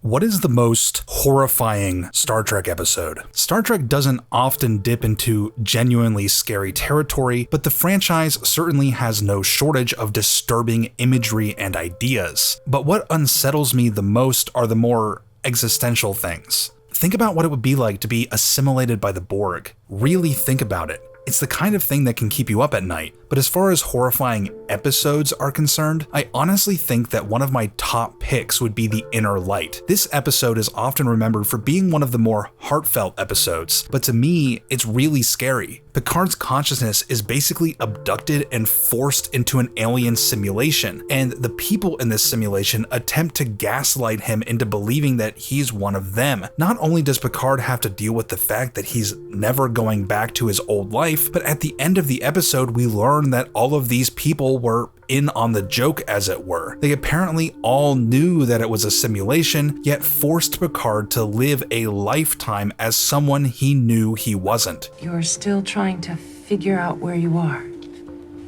What is the most horrifying Star Trek episode? Star Trek doesn't often dip into genuinely scary territory, but the franchise certainly has no shortage of disturbing imagery and ideas. But what unsettles me the most are the more existential things. Think about what it would be like to be assimilated by the Borg. Really think about it. It's the kind of thing that can keep you up at night. But as far as horrifying episodes are concerned, I honestly think that one of my top picks would be The Inner Light. This episode is often remembered for being one of the more heartfelt episodes, but to me, it's really scary. Picard's consciousness is basically abducted and forced into an alien simulation, and the people in this simulation attempt to gaslight him into believing that he's one of them. Not only does Picard have to deal with the fact that he's never going back to his old life, but at the end of the episode, we learn that all of these people were in on the joke, as it were. They apparently all knew that it was a simulation, yet forced Picard to live a lifetime as someone he knew he wasn't. You're still trying to figure out where you are,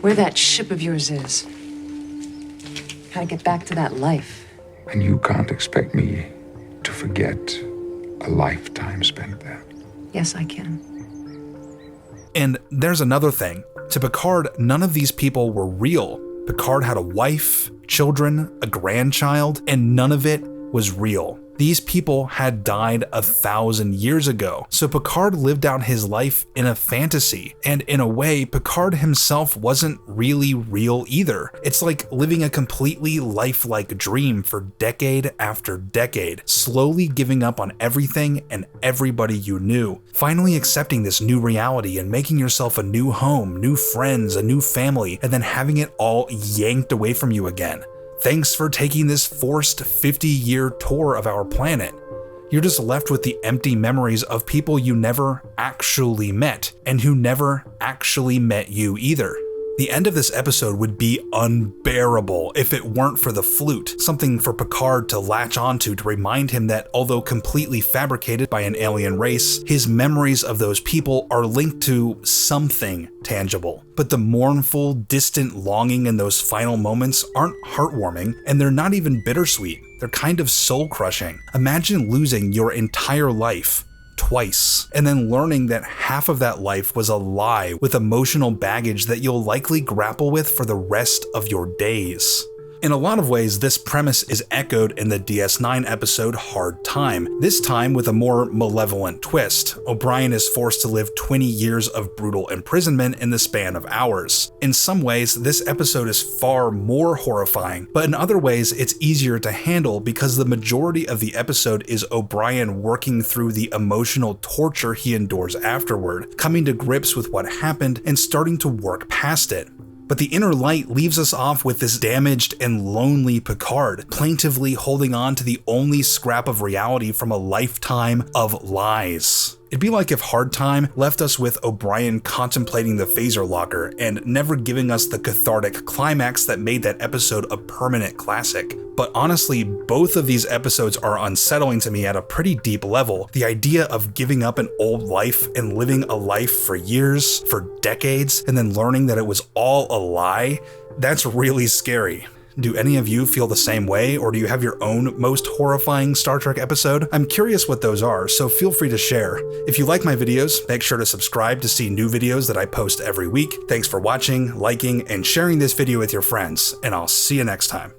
where that ship of yours is, how to get back to that life. And you can't expect me to forget a lifetime spent there. Yes, I can. And there's another thing. To Picard, none of these people were real. Picard had a wife, children, a grandchild, and none of it was real. These people had died 1,000 years ago, so Picard lived out his life in a fantasy, and in a way, Picard himself wasn't really real either. It's like living a completely lifelike dream for decade after decade, slowly giving up on everything and everybody you knew, finally accepting this new reality and making yourself a new home, new friends, a new family, and then having it all yanked away from you again. Thanks for taking this forced 50-year tour of our planet. You're just left with the empty memories of people you never actually met, and who never actually met you either. The end of this episode would be unbearable if it weren't for the flute, something for Picard to latch onto to remind him that although completely fabricated by an alien race, his memories of those people are linked to something tangible. But the mournful, distant longing in those final moments aren't heartwarming, and they're not even bittersweet. They're kind of soul-crushing. Imagine losing your entire life twice, and then learning that half of that life was a lie with emotional baggage that you'll likely grapple with for the rest of your days. In a lot of ways, this premise is echoed in the DS9 episode Hard Time, this time with a more malevolent twist. O'Brien is forced to live 20 years of brutal imprisonment in the span of hours. In some ways, this episode is far more horrifying, but in other ways, it's easier to handle because the majority of the episode is O'Brien working through the emotional torture he endures afterward, coming to grips with what happened and starting to work past it. But The Inner Light leaves us off with this damaged and lonely Picard, plaintively holding on to the only scrap of reality from a lifetime of lies. It'd be like if Hard Time left us with O'Brien contemplating the phaser locker and never giving us the cathartic climax that made that episode a permanent classic. But honestly, both of these episodes are unsettling to me at a pretty deep level. The idea of giving up an old life and living a life for years, for decades, and then learning that it was all a lie, that's really scary. Do any of you feel the same way, or do you have your own most horrifying Star Trek episode? I'm curious what those are, so feel free to share. If you like my videos, make sure to subscribe to see new videos that I post every week. Thanks for watching, liking, and sharing this video with your friends, and I'll see you next time.